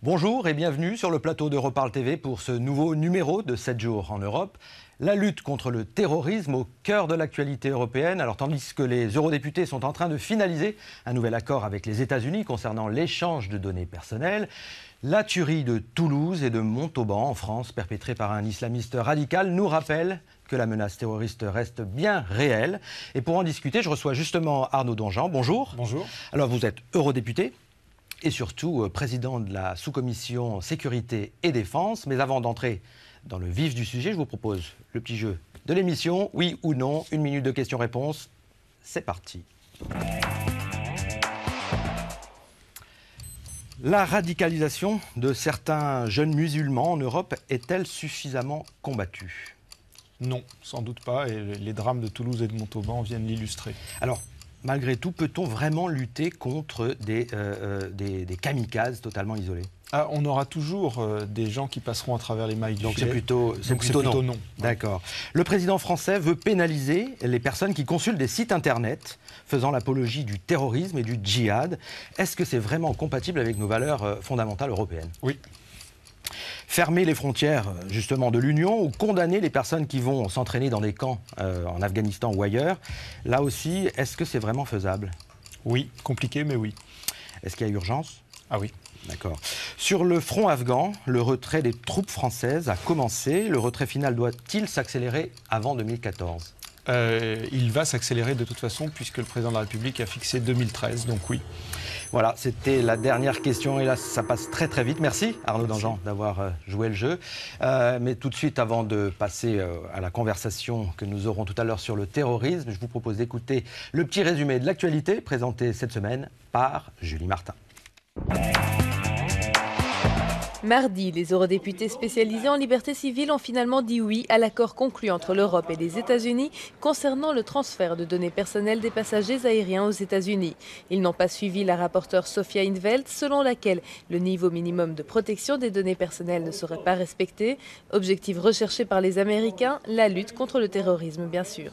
Bonjour et bienvenue sur le plateau d'Europarl TV pour ce nouveau numéro de 7 jours en Europe. La lutte contre le terrorisme au cœur de l'actualité européenne. Alors, tandis que les eurodéputés sont en train de finaliser un nouvel accord avec les États-Unis concernant l'échange de données personnelles, la tuerie de Toulouse et de Montauban en France, perpétrée par un islamiste radical, nous rappelle que la menace terroriste reste bien réelle. Et pour en discuter, je reçois justement Arnaud Danjean. Bonjour. Bonjour. Alors, vous êtes eurodéputé et surtout président de la sous-commission sécurité et défense. Mais avant d'entrer dans le vif du sujet, je vous propose le petit jeu de l'émission. Oui ou non, 1 minute de questions-réponses. C'est parti. La radicalisation de certains jeunes musulmans en Europe est-elle suffisamment combattue ? Non, sans doute pas, et les drames de Toulouse et de Montauban viennent l'illustrer. Alors, malgré tout, peut-on vraiment lutter contre des kamikazes totalement isolés ? On aura toujours des gens qui passeront à travers les mailles du filet. C'est plutôt non. Ouais. D'accord. Le président français veut pénaliser les personnes qui consultent des sites internet faisant l'apologie du terrorisme et du djihad. Est-ce que c'est vraiment compatible avec nos valeurs fondamentales européennes ? Oui. Fermer les frontières justement de l'Union ou condamner les personnes qui vont s'entraîner dans des camps en Afghanistan ou ailleurs, là aussi, est-ce que c'est vraiment faisable ? Oui, compliqué, mais oui. Est-ce qu'il y a urgence ? Ah oui. D'accord. Sur le front afghan, le retrait des troupes françaises a commencé. Le retrait final doit-il s'accélérer avant 2014 ? Il va s'accélérer de toute façon puisque le président de la République a fixé 2013, donc oui. Voilà, c'était la dernière question et là ça passe très très vite. Merci Arnaud Danjean d'avoir joué le jeu. Mais tout de suite, avant de passer à la conversation que nous aurons tout à l'heure sur le terrorisme, je vous propose d'écouter le petit résumé de l'actualité présenté cette semaine par Julie Martin. Mardi, les eurodéputés spécialisés en liberté civile ont finalement dit oui à l'accord conclu entre l'Europe et les États-Unis concernant le transfert de données personnelles des passagers aériens aux États-Unis. Ils n'ont pas suivi la rapporteure Sophia in 't Veld, selon laquelle le niveau minimum de protection des données personnelles ne serait pas respecté. Objectif recherché par les Américains, la lutte contre le terrorisme, bien sûr.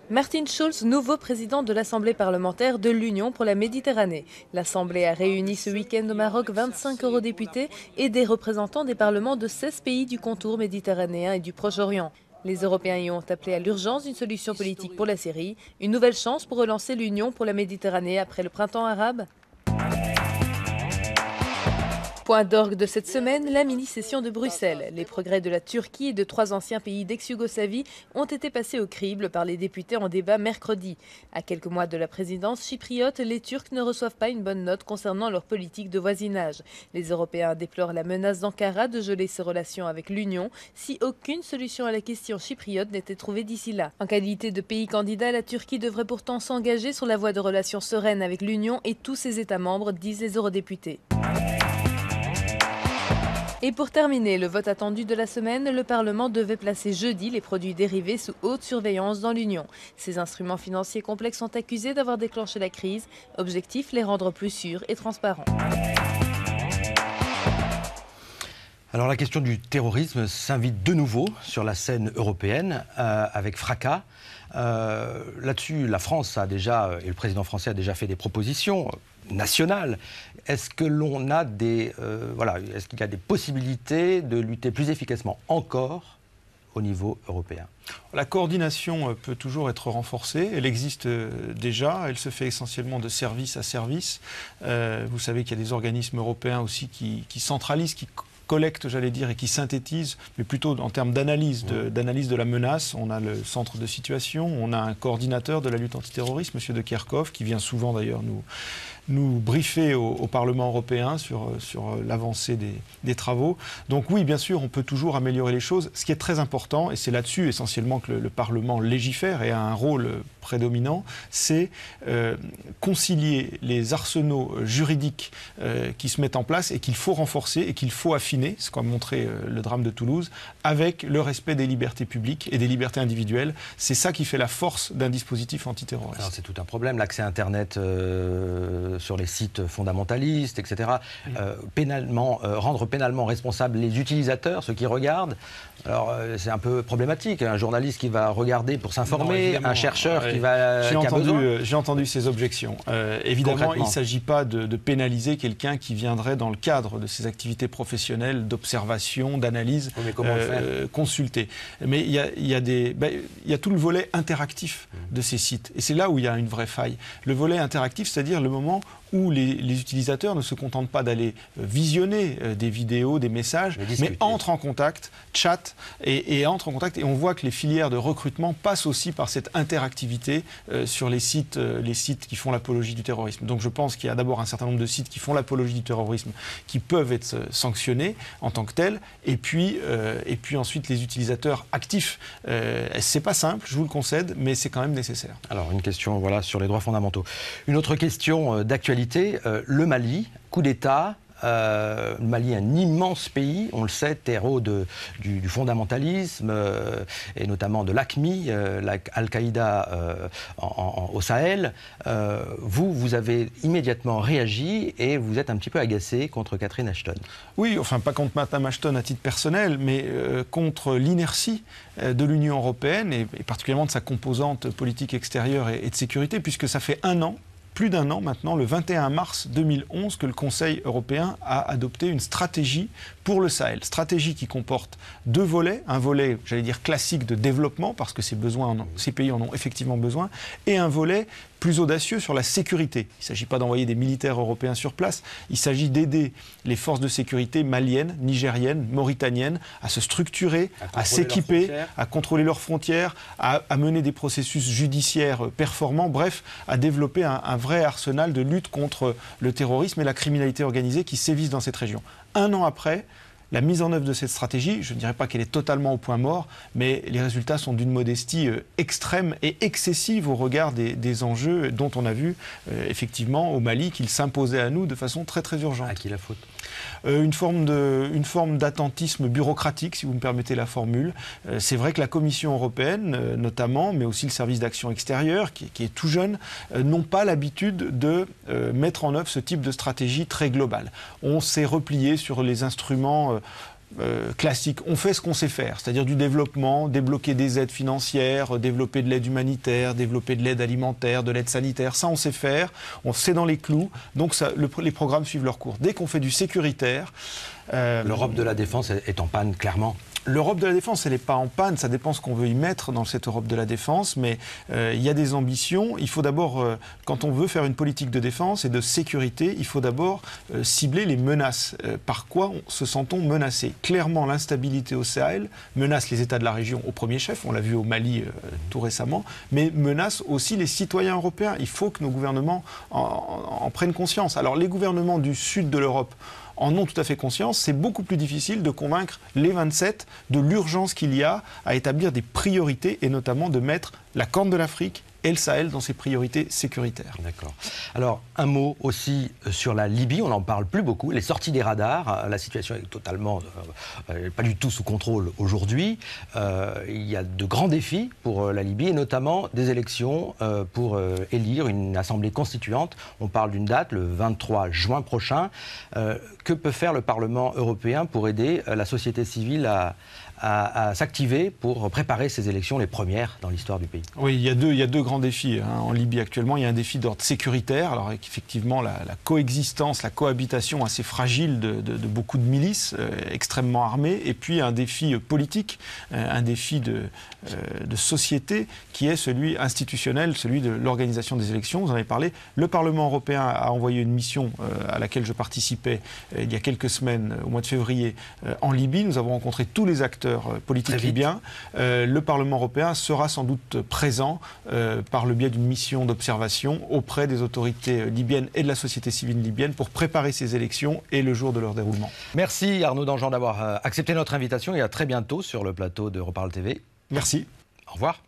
Martin Schulz, nouveau président de l'Assemblée parlementaire de l'Union pour la Méditerranée. L'Assemblée a réuni ce week-end au Maroc 25 eurodéputés et des représentants des parlements de 16 pays du contour méditerranéen et du Proche-Orient. Les Européens y ont appelé à l'urgence d'une solution politique pour la Syrie, une nouvelle chance pour relancer l'Union pour la Méditerranée après le printemps arabe. Point d'orgue de cette semaine, la mini-session de Bruxelles. Les progrès de la Turquie et de 3 anciens pays d'ex-Yougoslavie ont été passés au crible par les députés en débat mercredi. À quelques mois de la présidence chypriote, les Turcs ne reçoivent pas une bonne note concernant leur politique de voisinage. Les Européens déplorent la menace d'Ankara de geler ses relations avec l'Union si aucune solution à la question chypriote n'était trouvée d'ici là. En qualité de pays candidat, la Turquie devrait pourtant s'engager sur la voie de relations sereines avec l'Union et tous ses États membres, disent les eurodéputés. Et pour terminer, le vote attendu de la semaine, le Parlement devait placer jeudi les produits dérivés sous haute surveillance dans l'Union. Ces instruments financiers complexes sont accusés d'avoir déclenché la crise. Objectif, les rendre plus sûrs et transparents. Alors la question du terrorisme s'invite de nouveau sur la scène européenne avec fracas. Là-dessus, la France a déjà, et le président français a déjà fait des propositions nationales. Est-ce que l'on a est-ce qu'il y a des possibilités de lutter plus efficacement encore au niveau européen ? La coordination peut toujours être renforcée, elle existe déjà, elle se fait essentiellement de service à service. Vous savez qu'il y a des organismes européens aussi qui centralisent, qui collecte, j'allais dire, et qui synthétise, mais plutôt en termes d'analyse de la menace. On a le centre de situation, on a un coordinateur de la lutte antiterroriste, M. de Kerkhoff, qui vient souvent d'ailleurs nous briefer au Parlement européen sur l'avancée des travaux. Donc oui, bien sûr, on peut toujours améliorer les choses. Ce qui est très important, et c'est là-dessus essentiellement que le Parlement légifère et a un rôle prédominant, c'est concilier les arsenaux juridiques qui se mettent en place et qu'il faut renforcer et qu'il faut affiner, ce qu'a montré le drame de Toulouse, avec le respect des libertés publiques et des libertés individuelles. C'est ça qui fait la force d'un dispositif antiterroriste. Alors c'est tout un problème, l'accès à Internet sur les sites fondamentalistes, etc. Rendre pénalement responsables les utilisateurs, ceux qui regardent. Alors, c'est un peu problématique. Un journaliste qui va regarder pour s'informer, un chercheur qui a besoin. J'ai entendu ces objections. Évidemment, il ne s'agit pas de pénaliser quelqu'un qui viendrait dans le cadre de ses activités professionnelles, d'observation, d'analyse, consulter. Mais il y a tout le volet interactif de ces sites. Et c'est là où il y a une vraie faille. Le volet interactif, c'est-à-dire le moment où les utilisateurs ne se contentent pas d'aller visionner des vidéos, des messages, mais entrent en contact, chatent et entrent en contact. Et on voit que les filières de recrutement passent aussi par cette interactivité sur les sites qui font l'apologie du terrorisme. Donc je pense qu'il y a d'abord un certain nombre de sites qui font l'apologie du terrorisme qui peuvent être sanctionnés en tant que tels. Et puis ensuite les utilisateurs actifs. C'est pas simple, je vous le concède, mais c'est quand même nécessaire. Alors une question sur les droits fondamentaux. Une autre question d'actualité. Le Mali, coup d'État. Le Mali est un immense pays, on le sait, terreau du fondamentalisme et notamment de l'AQMI, Al-Qaïda au Sahel. Vous avez immédiatement réagi et vous êtes un petit peu agacé contre Catherine Ashton. Oui, enfin pas contre Mme Ashton à titre personnel, mais contre l'inertie de l'Union européenne et particulièrement de sa composante politique extérieure et de sécurité, puisque ça fait plus d'un an maintenant, le 21 mars 2011, que le Conseil européen a adopté une stratégie pour le Sahel. Stratégie qui comporte deux volets. Un volet, j'allais dire, classique de développement, parce que ces pays en ont effectivement besoin, et un volet plus audacieux sur la sécurité. Il ne s'agit pas d'envoyer des militaires européens sur place, il s'agit d'aider les forces de sécurité maliennes, nigériennes, mauritaniennes à se structurer, à s'équiper, à contrôler leurs frontières, à mener des processus judiciaires performants, bref, à développer un vrai arsenal de lutte contre le terrorisme et la criminalité organisée qui sévissent dans cette région. Un an après, la mise en œuvre de cette stratégie, je ne dirais pas qu'elle est totalement au point mort, mais les résultats sont d'une modestie extrême et excessive au regard des enjeux dont on a vu effectivement au Mali qu'ils s'imposaient à nous de façon très très urgente. À qui la faute ? Une forme d'attentisme bureaucratique, si vous me permettez la formule. C'est vrai que la Commission européenne, notamment, mais aussi le service d'action extérieure, qui est tout jeune, n'ont pas l'habitude de mettre en œuvre ce type de stratégie très globale. On s'est replié sur les instruments classique. On fait ce qu'on sait faire, c'est-à-dire du développement, débloquer des aides financières, développer de l'aide humanitaire, développer de l'aide alimentaire, de l'aide sanitaire. Ça, on sait faire, on sait dans les clous. Donc les programmes suivent leur cours. Dès qu'on fait du sécuritaire... L'Europe de la défense est en panne, clairement. L'Europe de la défense, elle n'est pas en panne, ça dépend ce qu'on veut y mettre dans cette Europe de la défense, mais il y a des ambitions. Il faut d'abord, quand on veut faire une politique de défense et de sécurité, il faut d'abord cibler les menaces. Par quoi se sent-on menacé ? Clairement, l'instabilité au Sahel menace les États de la région au premier chef, on l'a vu au Mali tout récemment, mais menace aussi les citoyens européens. Il faut que nos gouvernements en prennent conscience. Alors les gouvernements du sud de l'Europe en ont tout à fait conscience, c'est beaucoup plus difficile de convaincre les 27 de l'urgence qu'il y a à établir des priorités et notamment de mettre la Corne de l'Afrique et le Sahel dans ses priorités sécuritaires. D'accord. Alors, un mot aussi sur la Libye, on n'en parle plus beaucoup, elle est sortie des radars, la situation est totalement, pas du tout sous contrôle aujourd'hui. Il y a de grands défis pour la Libye, et notamment des élections pour élire une assemblée constituante. On parle d'une date, le 23 juin prochain. Que peut faire le Parlement européen pour aider la société civile à s'activer pour préparer ces élections, les premières dans l'histoire du pays? Oui, il y a deux grands défis en Libye actuellement. Il y a un défi d'ordre sécuritaire, alors effectivement la coexistence, la cohabitation assez fragile de beaucoup de milices extrêmement armées, et puis un défi politique, un défi de société qui est celui institutionnel, celui de l'organisation des élections. Vous en avez parlé. Le Parlement européen a envoyé une mission à laquelle je participais il y a quelques semaines, au mois de février, en Libye. Nous avons rencontré tous les acteurs politiques libyens. Le Parlement européen sera sans doute présent par le biais d'une mission d'observation auprès des autorités libyennes et de la société civile libyenne pour préparer ces élections et le jour de leur déroulement. Merci Arnaud Danjean d'avoir accepté notre invitation et à très bientôt sur le plateau de Reparle TV. Merci. Au revoir.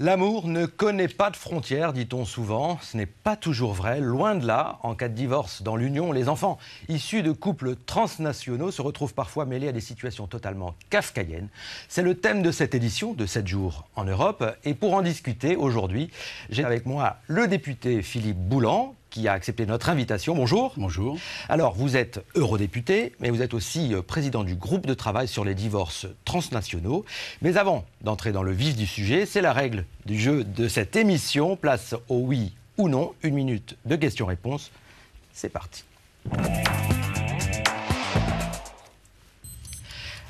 L'amour ne connaît pas de frontières, dit-on souvent. Ce n'est pas toujours vrai. Loin de là, en cas de divorce dans l'union, les enfants issus de couples transnationaux se retrouvent parfois mêlés à des situations totalement kafkaïennes. C'est le thème de cette édition de 7 jours en Europe. Et pour en discuter aujourd'hui, j'ai avec moi le député Philippe Boulan, qui a accepté notre invitation. Bonjour. Bonjour. Alors, vous êtes eurodéputé, mais vous êtes aussi président du groupe de travail sur les divorces transnationaux. Mais avant d'entrer dans le vif du sujet, c'est la règle du jeu de cette émission. Place au oui ou non. 1 minute de questions-réponses. C'est parti.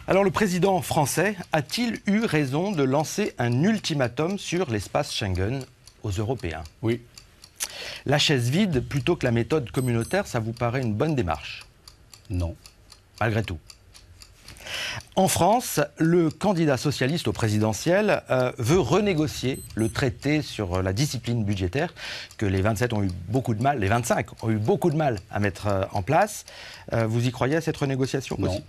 Alors, le président français a-t-il eu raison de lancer un ultimatum sur l'espace Schengen aux Européens? Oui. La chaise vide plutôt que la méthode communautaire, ça vous paraît une bonne démarche? Non. Malgré tout. En France, le candidat socialiste au présidentiel veut renégocier le traité sur la discipline budgétaire que les 27 ont eu beaucoup de mal, les 25 ont eu beaucoup de mal à mettre en place. Vous y croyez à cette renégociation Non. aussi?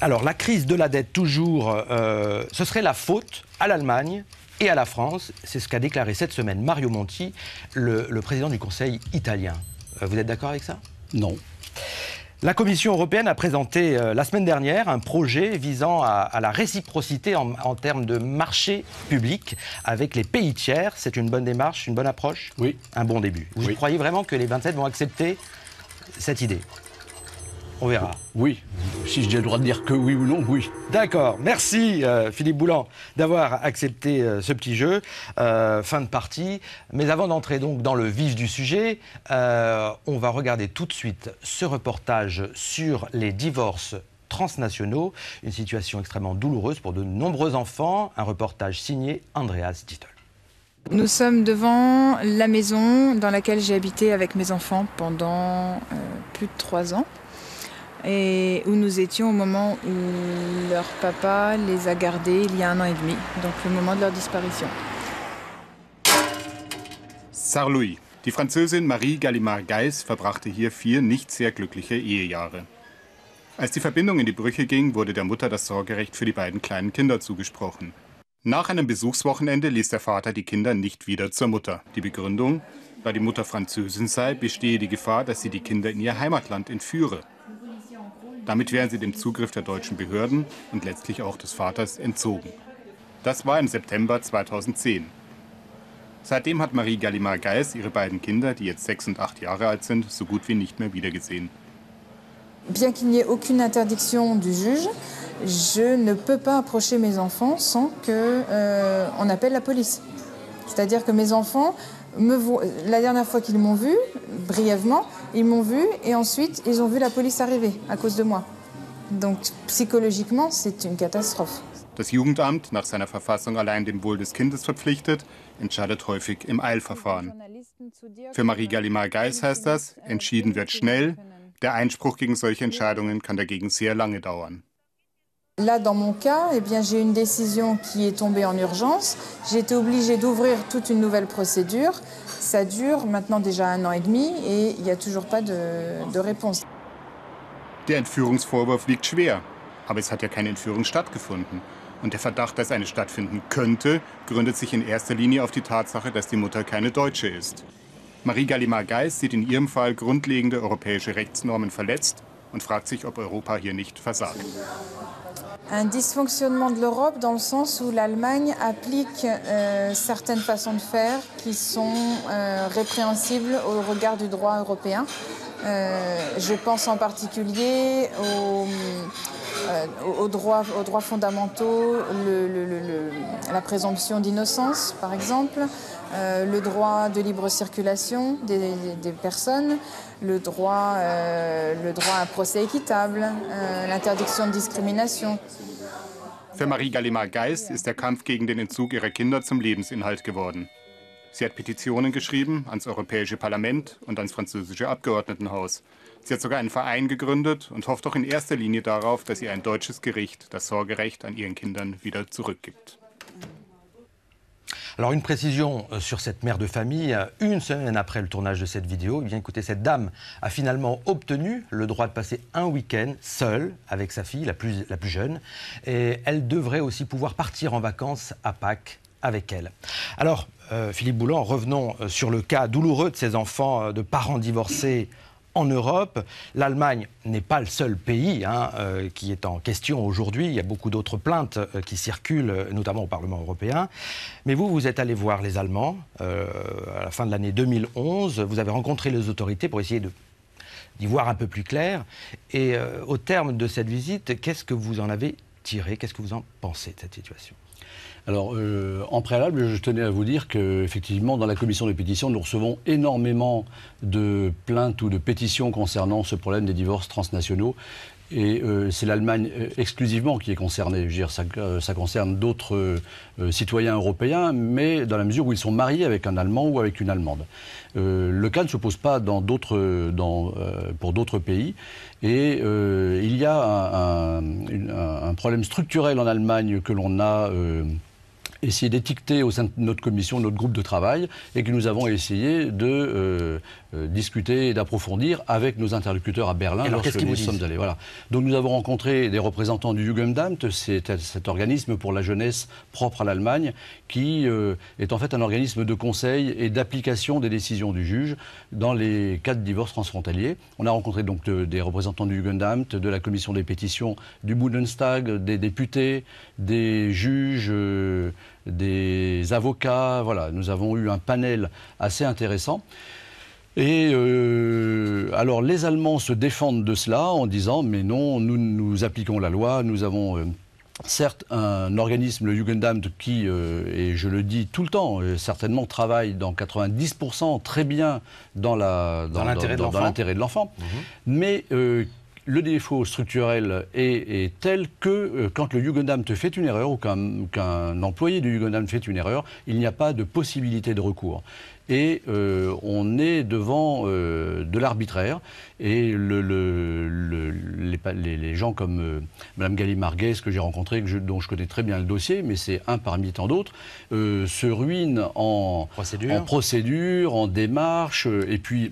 Alors, la crise de la dette, toujours, ce serait la faute à l'Allemagne et à la France. C'est ce qu'a déclaré cette semaine Mario Monti, le président du Conseil italien. Vous êtes d'accord avec ça? Non. La Commission européenne a présenté la semaine dernière un projet visant à la réciprocité en termes de marché public avec les pays tiers. C'est une bonne démarche, une bonne approche? Oui. Un bon début. Vous Oui. croyez vraiment que les 27 vont accepter cette idée? On verra. Oui. Si j'ai le droit de dire que oui ou non, oui. D'accord. Merci Philippe Boulan d'avoir accepté ce petit jeu. Fin de partie. Mais avant d'entrer donc dans le vif du sujet, on va regarder tout de suite ce reportage sur les divorces transnationaux. Une situation extrêmement douloureuse pour de nombreux enfants. Un reportage signé Andreas Dittel. Nous sommes devant la maison dans laquelle j'ai habité avec mes enfants pendant plus de 3 ans. Et où nous étions au moment où leur papa les a gardés il y a 1 an et demi, donc le moment de leur disparition. Sarre-Louis. Die Französin Marie Gallimard-Geiss verbrachte hier 4 nicht sehr glückliche Ehejahre. Als die Verbindung in die Brüche ging, wurde der Mutter das Sorgerecht für die beiden kleinen Kinder zugesprochen. Nach einem Besuchswochenende ließ der Vater die Kinder nicht wieder zur Mutter. Die Begründung: Da die Mutter Französin sei, bestehe die Gefahr, dass sie die Kinder in ihr Heimatland entführe. Damit wären sie dem Zugriff der deutschen Behörden und letztlich auch des Vaters entzogen. Das war im September 2010. Seitdem hat Marie Gallimard-Geiss ihre beiden Kinder, die jetzt 6 und 8 Jahre alt sind, so gut wie nicht mehr wiedergesehen. Bien qu'il n'y ait aucune interdiction du juge, je ne peux pas approcher mes enfants sans qu'on appelle la police. C'est-à-dire que mes enfants la dernière fois qu'ils m'ont vu, brièvement, ils m'ont vu et ensuite ils ont vu la police arriver à cause de moi. Donc psychologiquement, c'est une catastrophe. Das Jugendamt, nach seiner Verfassung allein dem Wohl des Kindes verpflichtet, entscheidet häufig im Eilverfahren. Für Marie Gallimard-Geiss heißt das, entschieden wird schnell. Der Einspruch gegen solche Entscheidungen kann dagegen sehr lange dauern. Là, dans mon cas, j'ai une décision qui est tombée en urgence. J'ai été obligée d'ouvrir toute une nouvelle procédure. Ça dure maintenant déjà 1 an et demi et il n'y a toujours pas de réponse. Der Entführungsvorwurf wiegt schwer, aber es hat ja keine Entführung stattgefunden. Und der Verdacht, dass eine stattfinden könnte, gründet sich in erster Linie auf die Tatsache, dass die Mutter keine Deutsche ist. Marie Gallimard-Geiss sieht in ihrem Fall grundlegende europäische Rechtsnormen verletzt und fragt sich, ob Europa hier nicht versagt. Un dysfonctionnement de l'Europe dans le sens où l'Allemagne applique certaines façons de faire qui sont répréhensibles au regard du droit européen. Je pense en particulier aux droits fondamentaux, la présomption d'innocence par exemple, le droit de libre circulation des personnes, le droit à un procès équitable, l'interdiction de discrimination. Für Marie Gallimard-Geiss ist der Kampf gegen den Entzug ihrer Kinder zum Lebensinhalt geworden. Sie hat Petitionen geschrieben ans Europäische Parlament und ans französische Abgeordnetenhaus. Sie hat sogar einen Verein gegründet und hofft auch in erster Linie darauf, dass ihr ein deutsches Gericht das Sorgerecht an ihren Kindern wieder zurückgibt. Alors une précision sur cette mère de famille. 1 semaine après le tournage de cette vidéo, eh bien, écoutez, cette dame a finalement obtenu le droit de passer un week-end seule avec sa fille, la plus jeune. Et elle devrait aussi pouvoir partir en vacances à Pâques avec elle. Alors, Philippe Boulan, revenons sur le cas douloureux de ces enfants de parents divorcés en Europe. L'Allemagne n'est pas le seul pays qui est en question aujourd'hui. Il y a beaucoup d'autres plaintes qui circulent, notamment au Parlement européen. Mais vous êtes allé voir les Allemands à la fin de l'année 2011. Vous avez rencontré les autorités pour essayer d'y voir un peu plus clair. Et au terme de cette visite, qu'est-ce que vous en avez tiré? Qu'est-ce que vous en pensez de cette situation? Alors, en préalable, je tenais à vous dire qu'effectivement, dans la commission des pétitions, nous recevons énormément de plaintes ou de pétitions concernant ce problème des divorces transnationaux. Et c'est l'Allemagne exclusivement qui est concernée. Je veux dire, ça concerne d'autres citoyens européens, mais dans la mesure où ils sont mariés avec un Allemand ou avec une Allemande. Le cas ne se pose pas pour d'autres pays. Et il y a un problème structurel en Allemagne que l'on a essayé d'étiqueter au sein de notre commission, notre groupe de travail, et que nous avons essayé de discuter et d'approfondir avec nos interlocuteurs à Berlin lorsque nous sommes allés. Voilà. Donc nous avons rencontré des représentants du Jugendamt, c'est cet organisme pour la jeunesse propre à l'Allemagne, qui est en fait un organisme de conseil et d'application des décisions du juge dans les cas de divorce transfrontaliers. On a rencontré donc des représentants du Jugendamt, de la commission des pétitions, du Bundestag, des députés, des juges, des avocats. Voilà, nous avons eu un panel assez intéressant. Et alors les Allemands se défendent de cela en disant mais non, nous appliquons la loi, nous avons certes un organisme, le Jugendamt, qui, et je le dis tout le temps, certainement travaille dans 90% très bien dans l'intérêt de l'enfant, mais le défaut structurel est tel que quand le Jugendamt fait une erreur ou qu'un employé du Jugendamt fait une erreur, il n'y a pas de possibilité de recours. Et on est devant de l'arbitraire. Et les gens comme Mme Gallimard-Guès, que j'ai rencontré, dont je connais très bien le dossier, mais c'est un parmi tant d'autres, se ruinent en procédure, en démarche, et puis...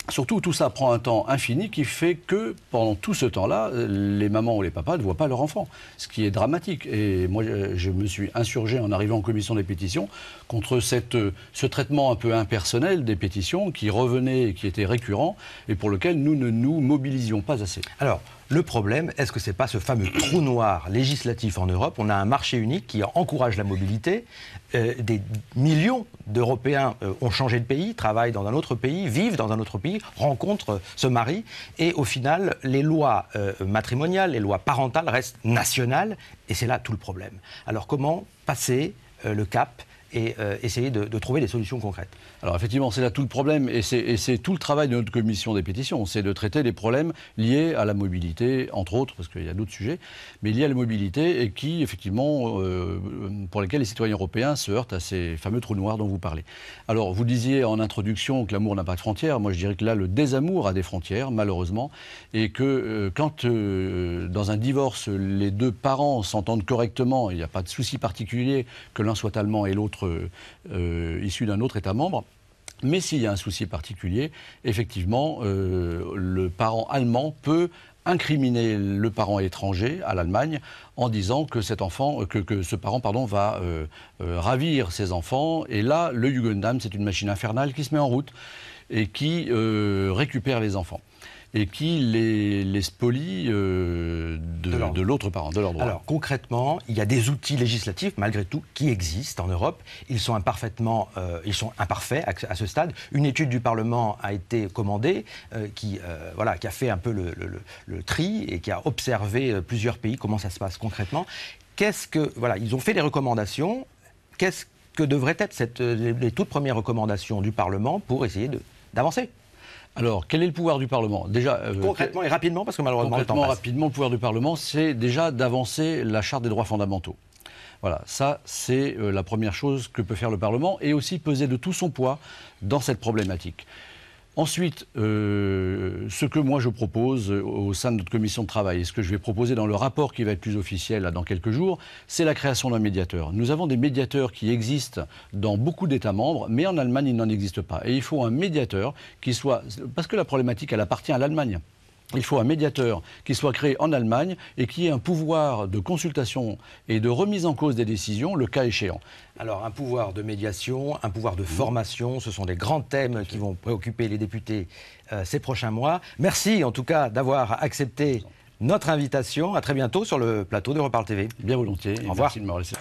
Surtout, tout ça prend un temps infini qui fait que, pendant tout ce temps-là, les mamans ou les papas ne voient pas leur enfant, ce qui est dramatique. Et moi, je me suis insurgé en arrivant en commission des pétitions contre ce traitement un peu impersonnel des pétitions qui revenait et qui était récurrent et pour lequel nous ne nous mobilisions pas assez. Alors, le problème, est-ce que ce n'est pas ce fameux trou noir législatif en Europe? On a un marché unique qui encourage la mobilité. Des millions d'Européens ont changé de pays, travaillent dans un autre pays, vivent dans un autre pays, rencontrent, se marient. Et au final, les lois matrimoniales, les lois parentales restent nationales. Et c'est là tout le problème. Alors comment passer le cap et essayer de trouver des solutions concrètes? Alors effectivement, c'est là tout le problème et c'est tout le travail de notre commission des pétitions, c'est de traiter les problèmes liés à la mobilité, entre autres, parce qu'il y a d'autres sujets, mais liés à la mobilité et qui, effectivement, pour lesquels les citoyens européens se heurtent à ces fameux trous noirs dont vous parlez. Alors, vous disiez en introduction que l'amour n'a pas de frontières. Moi, je dirais que là, le désamour a des frontières, malheureusement, et que quand, dans un divorce, les deux parents s'entendent correctement, il n'y a pas de souci particulier que l'un soit allemand et l'autre issu d'un autre État membre. Mais s'il y a un souci particulier, effectivement, le parent allemand peut incriminer le parent étranger à l'Allemagne en disant que cet enfant, que ce parent va ravir ses enfants. Et là, le Jugendamt, c'est une machine infernale qui se met en route et qui récupère les enfants et qui les spolie de l'autre parent, de leur droit. Alors concrètement, il y a des outils législatifs, malgré tout, qui existent en Europe. Ils sont imparfaits à ce stade. Une étude du Parlement a été commandée qui a fait un peu le tri et qui a observé plusieurs pays, comment ça se passe concrètement. Ils ont fait des recommandations. Qu'est-ce que devraient être les toutes premières recommandations du Parlement pour essayer d'avancer ? Alors, quel est le pouvoir du Parlement? Déjà, concrètement et rapidement, parce que malheureusement le temps passe. Rapidement, le pouvoir du Parlement, c'est déjà d'avancer la Charte des droits fondamentaux. Voilà, ça, c'est la première chose que peut faire le Parlement, et aussi peser de tout son poids dans cette problématique. Ensuite, ce que moi je propose au sein de notre commission de travail, et ce que je vais proposer dans le rapport qui va être plus officiel là, dans quelques jours, c'est la création d'un médiateur. Nous avons des médiateurs qui existent dans beaucoup d'États membres, mais en Allemagne, il n'en existe pas. Et il faut un médiateur qui soit... Parce que la problématique, elle appartient à l'Allemagne. Il faut un médiateur qui soit créé en Allemagne et qui ait un pouvoir de consultation et de remise en cause des décisions, le cas échéant. Alors, un pouvoir de médiation, un pouvoir de formation, ce sont des grands thèmes qui vont préoccuper les députés ces prochains mois. Merci en tout cas d'avoir accepté notre invitation. À très bientôt sur le plateau de Reparle TV. Bien volontiers. Au revoir. Merci de me laisser.